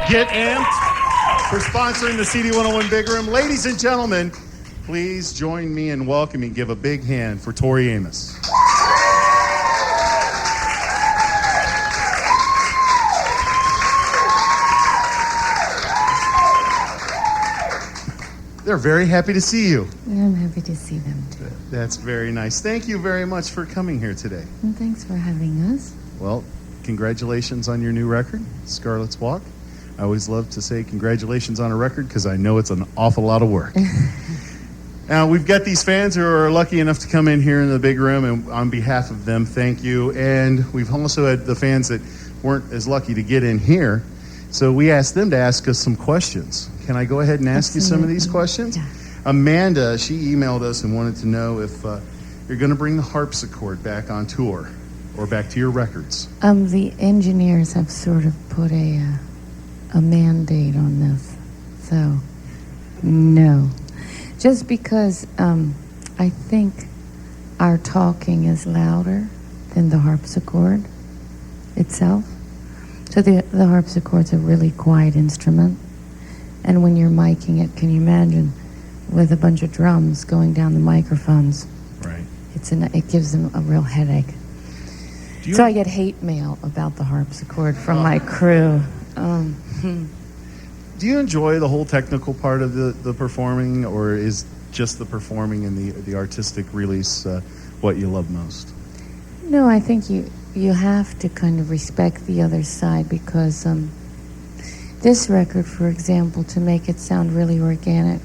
Get Amped for sponsoring the CD101 Big Room. Ladies and gentlemen, please join me in welcoming, give a big hand for Tori Amos. They're very happy to see you. I'm happy to see them too. That's very nice. Thank you very much for coming here today. And thanks for having us. Well, congratulations on your new record, Scarlet's Walk. I always love to say congratulations on a record because I know it's an awful lot of work. Now, we've got these fans who are lucky enough to come in here in the big room, and on behalf of them, thank you. And we've also had the fans that weren't as lucky to get in here, so we asked them to ask us some questions. Can I go ahead and ask you some of these questions? Yeah. Amanda, she emailed us and wanted to know if you're going to bring the harpsichord back on tour or back to your records. The engineers have sort of put a mandate on this, so no. Just because I think our talking is louder than the harpsichord itself. So the harpsichord's a really quiet instrument. And when you're miking it, can you imagine with a bunch of drums going down the microphones? Right. It gives them a real headache. So I get hate mail about the harpsichord from my crew. Do you enjoy the whole technical part of the performing, or is just the performing and the artistic release what you love most? No, I think you have to kind of respect the other side because this record, for example, to make it sound really organic,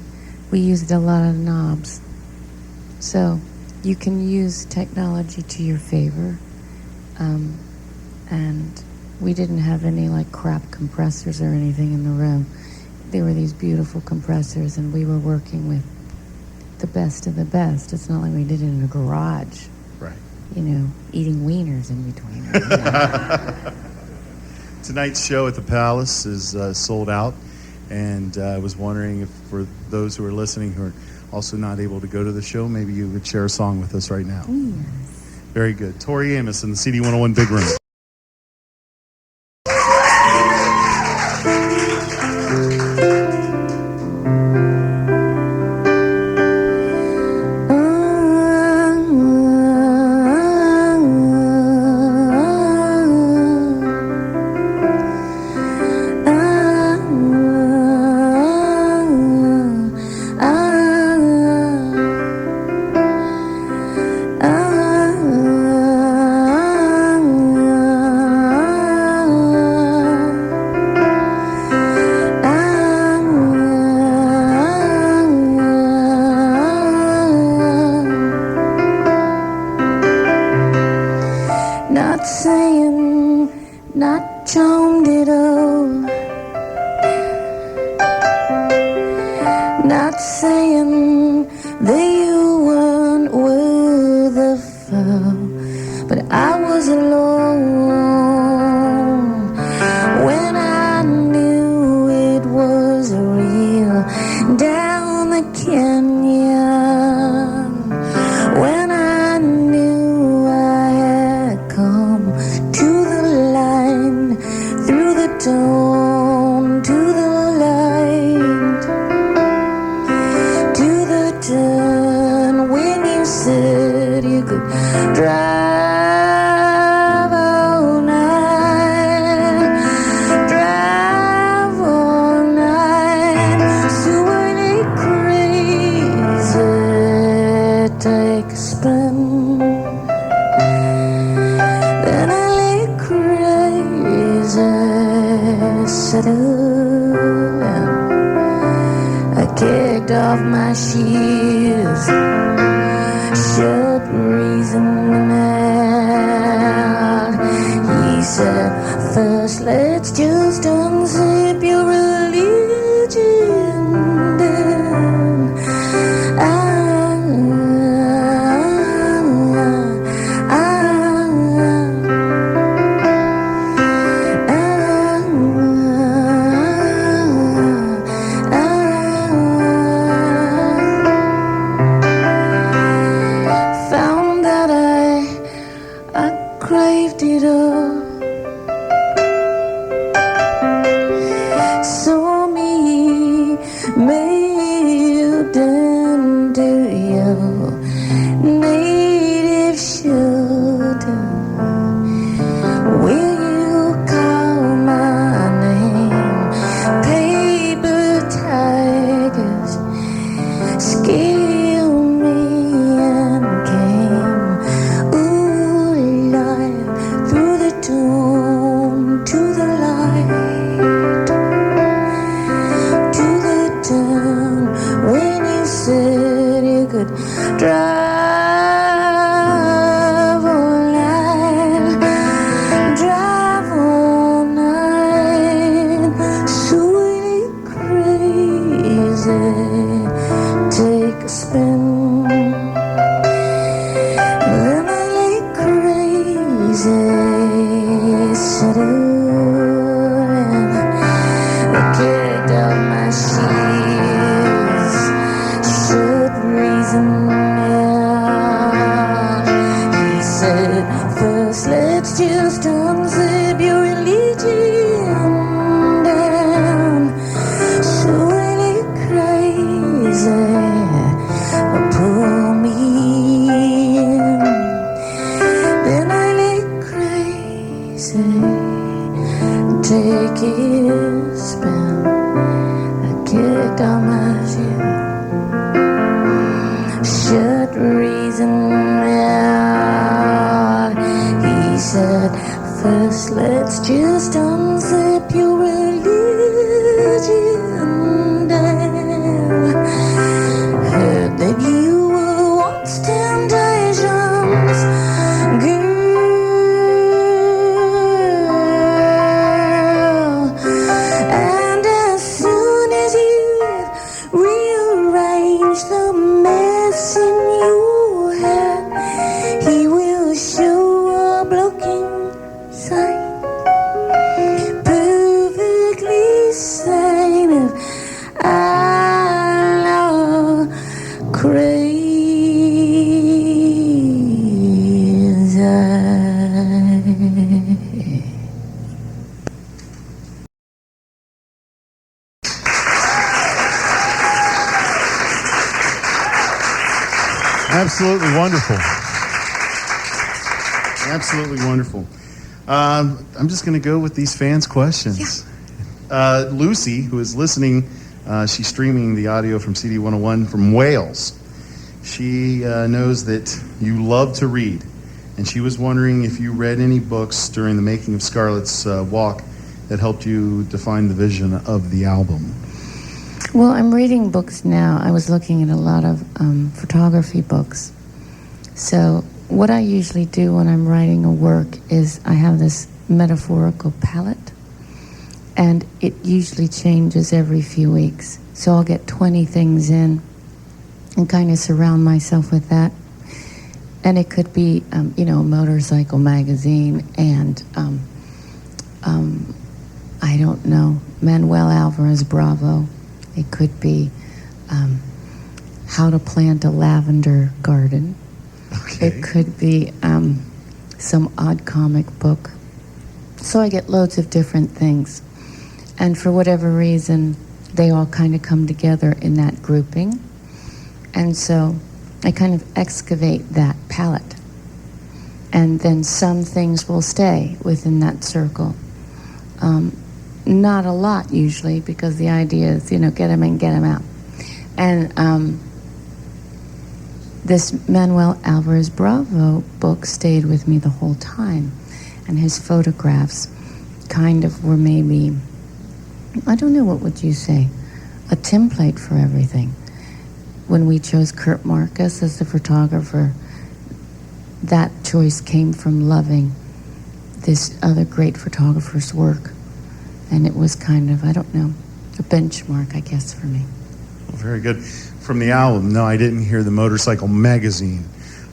we used a lot of knobs. So you can use technology to your favor. And we didn't have any like crap compressors or anything in the room. There were these beautiful compressors, and we were working with the best of the best. It's not like we did it in a garage. Right. You know, eating wieners in between. Tonight's show at the Palace is sold out, and I was wondering if for those who are listening who are also not able to go to the show, maybe you would share a song with us right now. Yes. Very good. Tori Amos in the CD101 Big Room. Not saying, not charmed at all. Not saying that you weren't worth a fall, but I was alone when I knew it was real. Down the canyon, when I knew I had come to the line, through the dawn to the light, to the turn when you said you could drive all night, drive all night. So when it crazy, take a spin, then I lay crazy, settle down. I kicked off my shoes, shut reason out. He said, first let's just unzip your religion. Then dumb as you should reason out. He said, first let's just unzip your religion down. Heard that you were once temptations, girl. And as soon as you've rearranged the mess in your head, he will show a blocking sign, perfectly sane of Allah crazy. Absolutely wonderful. Absolutely wonderful. I'm just going to go with these fans' questions. Lucy, who is listening, she's streaming the audio from CD 101 from Wales. She knows that you love to read, and she was wondering if you read any books during the making of Scarlett's Walk that helped you define the vision of the album. Well, I'm reading books now. I was looking at a lot of photography books. So what I usually do when I'm writing a work is I have this metaphorical palette, and it usually changes every few weeks. So I'll get 20 things in and kind of surround myself with that. And it could be, a motorcycle magazine and, I don't know, Manuel Alvarez Bravo. It could be how to plant a lavender garden. Okay. It could be some odd comic book. So I get loads of different things. And for whatever reason, they all kind of come together in that grouping. And so I kind of excavate that palette. And then some things will stay within that circle. Not a lot usually, because the idea is, get them in, get them out. And this Manuel Alvarez Bravo book stayed with me the whole time. And his photographs kind of were maybe, I don't know, what would you say, a template for everything. When we chose Kurt Marcus as the photographer, that choice came from loving this other great photographer's work. And it was kind of, I don't know, a benchmark, I guess, for me. Well, very good. From the album, no, I didn't hear the motorcycle magazine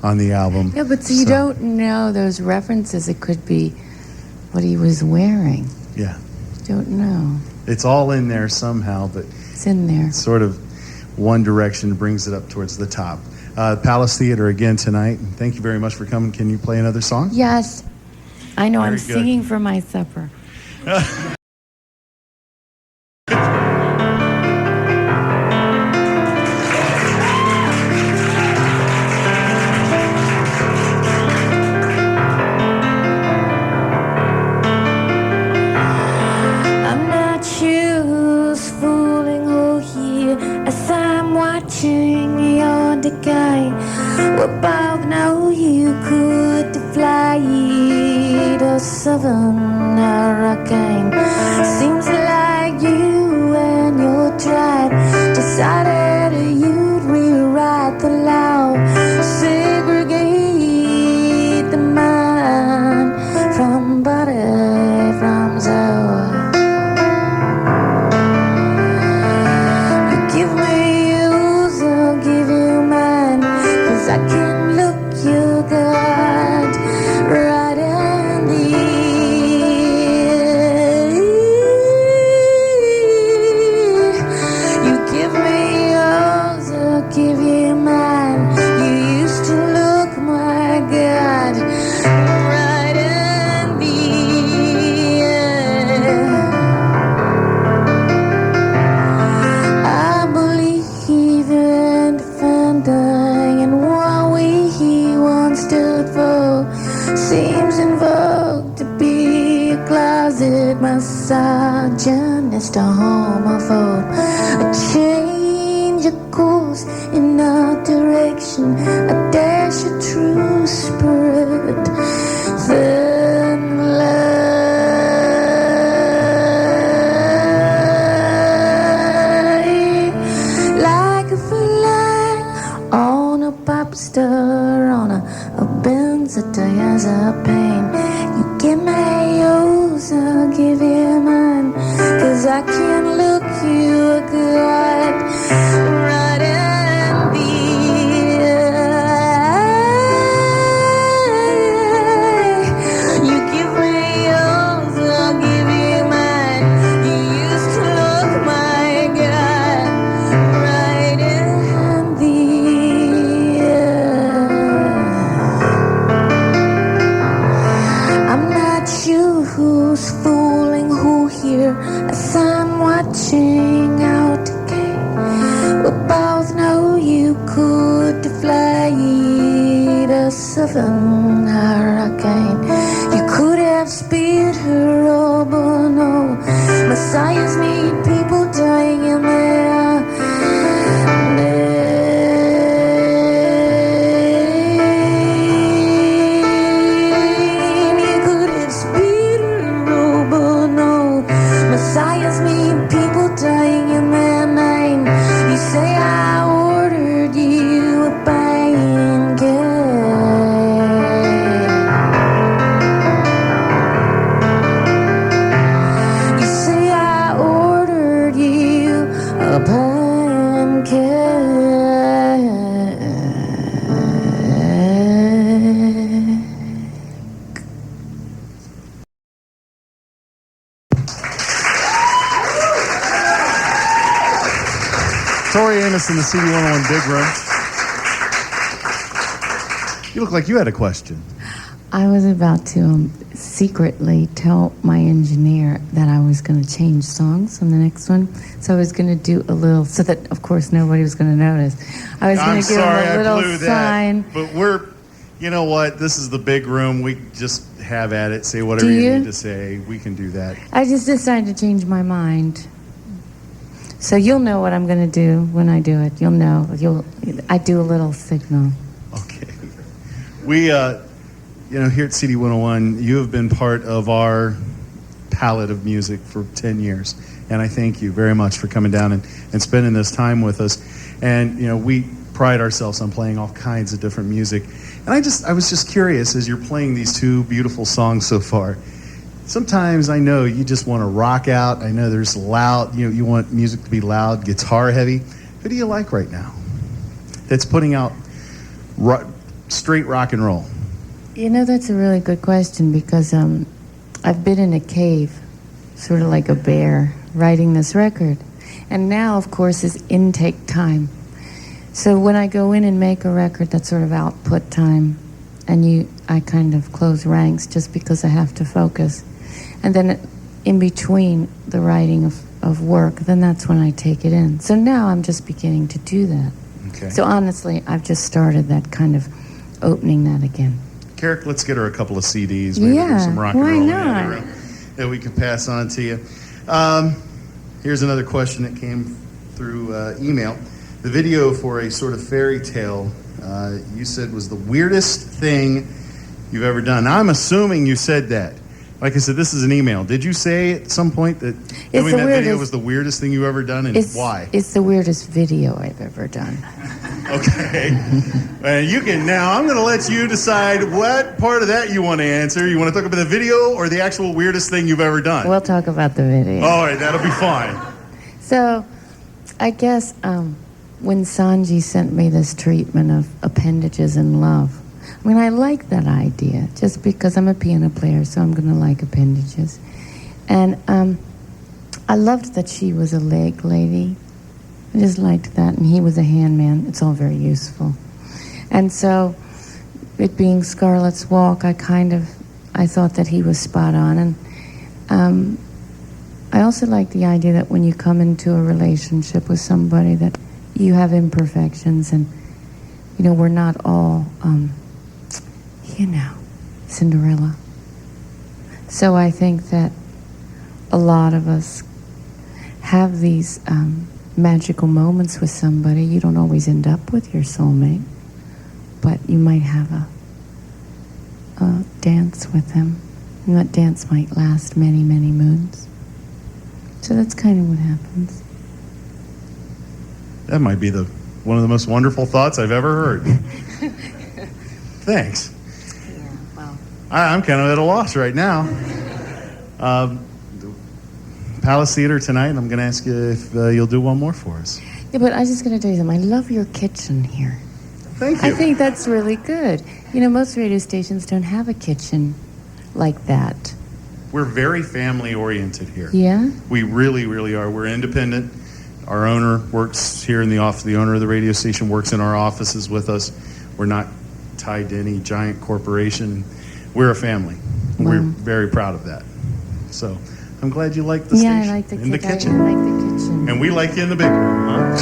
on the album. Yeah, but you don't know those references. It could be what he was wearing. Yeah. You don't know. It's all in there somehow, but it's in there. Sort of one direction brings it up towards the top. Palace Theater again tonight. Thank you very much for coming. Can you play another song? Yes. I know, Very I'm good. singing for my supper. I'm not sure who's fooling who here as I'm watching your decay. We both know you could fly to southern hurricane. Seems like you and your tribe decided you'd rewrite the law, segregate the mind from body, from soul. You give me yours, I'll give you mine, 'cause I can look you good right in the just a homophobe. A change of course in our direction, a dash of true spirit, then like a fly on a pop star, on a benzodiazepine. You give me yours, I'll give you mine, 'cause I can't look you good right in the eye. You give me yours, I'll give you mine. You used to look my God right in the eye. I'm not sure who's fooling who here, as I'm watching out again. We both know you could fly the southern hurricane. You could have speared her, oh, but no. Messiahs need people dying in their name. You could have speared her, oh, but no. Messiahs need people dying in their name. You say I ordered you a pancake. You say I ordered you a pancake. Tori, Amos in the CD 101 Big Room. You look like you had a question. I was about to secretly tell my engineer that I was going to change songs on the next one. So I was going to do a little, so that, of course, nobody was going to notice. I was going to give him a little sign. But you know what? This is the big room. We just have at it. Say whatever you need to say. We can do that. I just decided to change my mind. So you'll know what I'm going to do when I do it. You'll know. I do a little signal. Okay. We, here at CD 101, you have been part of our palette of music for 10 years. And I thank you very much for coming down and spending this time with us. And, we pride ourselves on playing all kinds of different music. And I was just curious, as you're playing these two beautiful songs so far, sometimes I know you just want to rock out. I know there's loud, you want music to be loud, guitar heavy. Who do you like right now that's putting out straight rock and roll? That's a really good question, because I've been in a cave, sort of like a bear, writing this record. And now, of course, is intake time. So when I go in and make a record, that's sort of output time. And I kind of close ranks just because I have to focus. And then in between the writing of work, then that's when I take it in. So now I'm just beginning to do that. Okay. So honestly, I've just started that kind of opening that again. Carrick, let's get her a couple of CDs. Maybe there's some rock and roll in the other room that we can pass on to you. Here's another question that came through email. The video for a sort of fairy tale, you said was the weirdest thing you've ever done. Now, I'm assuming you said that. Like I said, this is an email. Did you say at some point that doing that video was the weirdest thing you've ever done, and why? It's the weirdest video I've ever done. Okay. And I'm going to let you decide what part of that you want to answer. You want to talk about the video or the actual weirdest thing you've ever done? We'll talk about the video. All right, that'll be fine. So, I guess when Sanji sent me this treatment of appendages in love, I like that idea, just because I'm a piano player, so I'm going to like appendages. And I loved that she was a leg lady. I just liked that, and he was a handman. It's all very useful. And so, it being Scarlet's Walk, I thought that he was spot on. And I also like the idea that when you come into a relationship with somebody, that you have imperfections, and we're not all Cinderella. So I think that a lot of us have these magical moments with somebody. You don't always end up with your soulmate, but you might have a dance with them, and that dance might last many, many moons. So that's kind of what happens. That might be one of the most wonderful thoughts I've ever heard. Thanks. Yeah, well. I'm kind of at a loss right now. Palace Theater tonight, I'm going to ask you if you'll do one more for us. Yeah, but I'm just going to tell you something. I love your kitchen here. Thank you. I think that's really good. You know, most radio stations don't have a kitchen like that. We're very family-oriented here. Yeah? We really, really are. We're independent. Our owner works here in the office. The owner of the radio station works in our offices with us. We're not tied to any giant corporation. We're a family. Wow. We're very proud of that. So I'm glad you like the station. Yeah, I like the in the kitchen. I like the kitchen. And we like you in the big room, huh?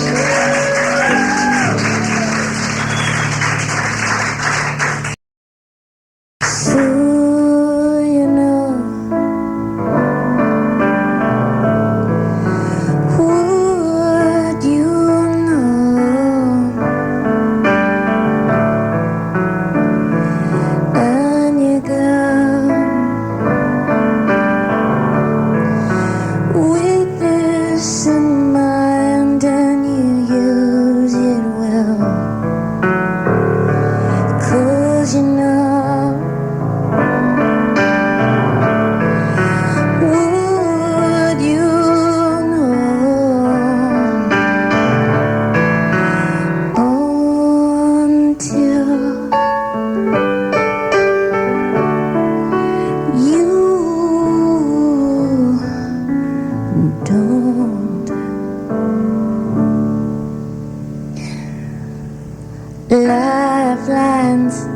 Lifelines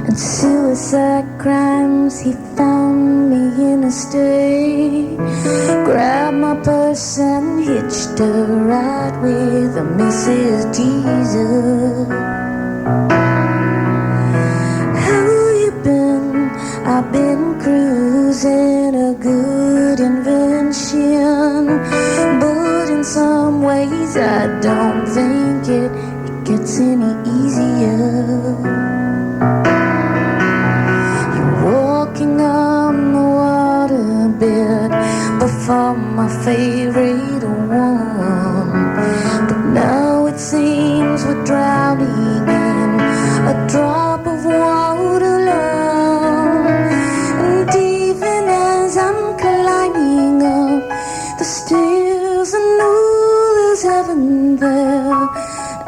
and suicide crimes. He found me in a state. Grabbed my purse and hitched a ride with a Mrs. Jesus. How you been? I've been cruising, a good invention, but in some ways I don't think it gets any easier. You're walking on the waterbed before my favorite one, but now it seems we're drowning in a drop of water, love. And even as I'm climbing up the stairs, I know there's heaven there.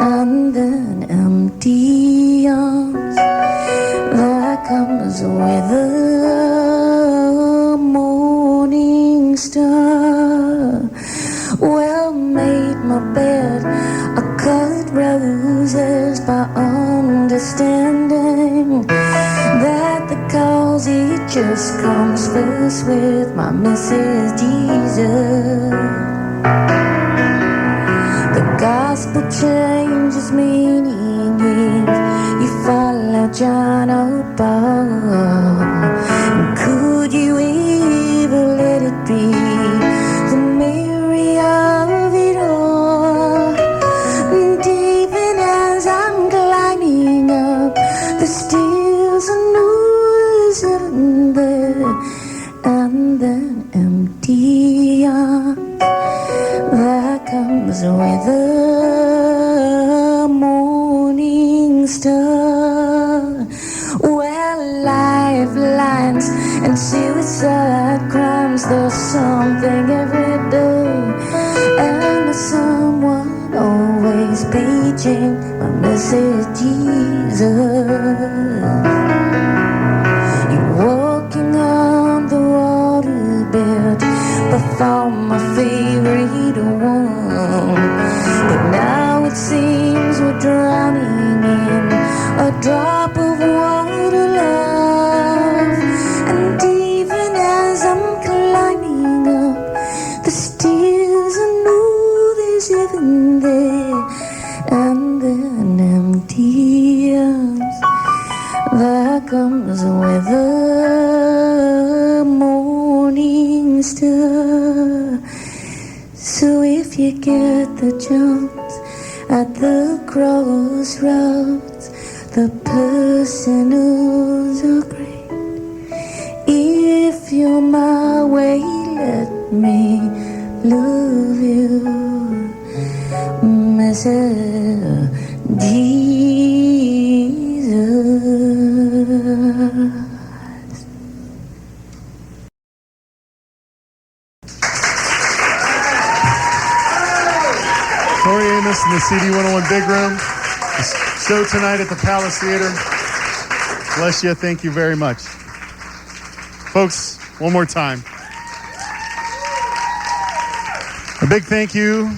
And then empty arms that comes with the morning star. Well, made my bed, I cut roses by understanding that the cause it just comes first with my Mrs. Jesus. The gospel changes meaning if you follow John O'Paul. Could you ever let it be the Mary of it all? And even as I'm climbing up the stairs, I know there's heaven there. And then empty arms that comes with the morning star. Well, lifelines and suicide crimes, there's something every day, and there's someone always paging my Mrs. Jesus. You're walking on the waterbed before my favorite one, but now it seems we're drowning in a drop of water, love. And even as I'm climbing up the stairs, I know there's heaven there. And then empty arms So if you get the jumps at the crossroads, the person who's a great. If you're my way, let me love you, Mrs. Jesus. Tori Amos in the CD 101 Big Room. The show tonight at the Palace Theater. Bless you. Thank you very much. Folks, one more time. A big thank you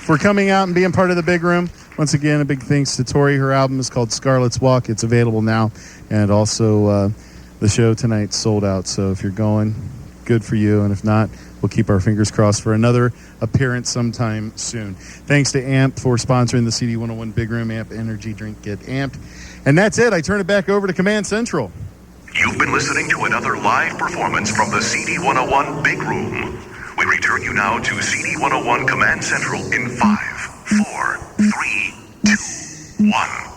for coming out and being part of the Big Room. Once again, a big thanks to Tori. Her album is called Scarlet's Walk. It's available now. And also, the show tonight's sold out. So if you're going, good for you. And if not, we'll keep our fingers crossed for another appearance sometime soon. Thanks to AMP for sponsoring the CD 101 Big Room. AMP Energy Drink, get amped. And that's it. I turn it back over to Command Central. You've been listening to another live performance from the CD 101 Big Room. We return you now to CD 101 Command Central in 5, 4, 3, 2, 1.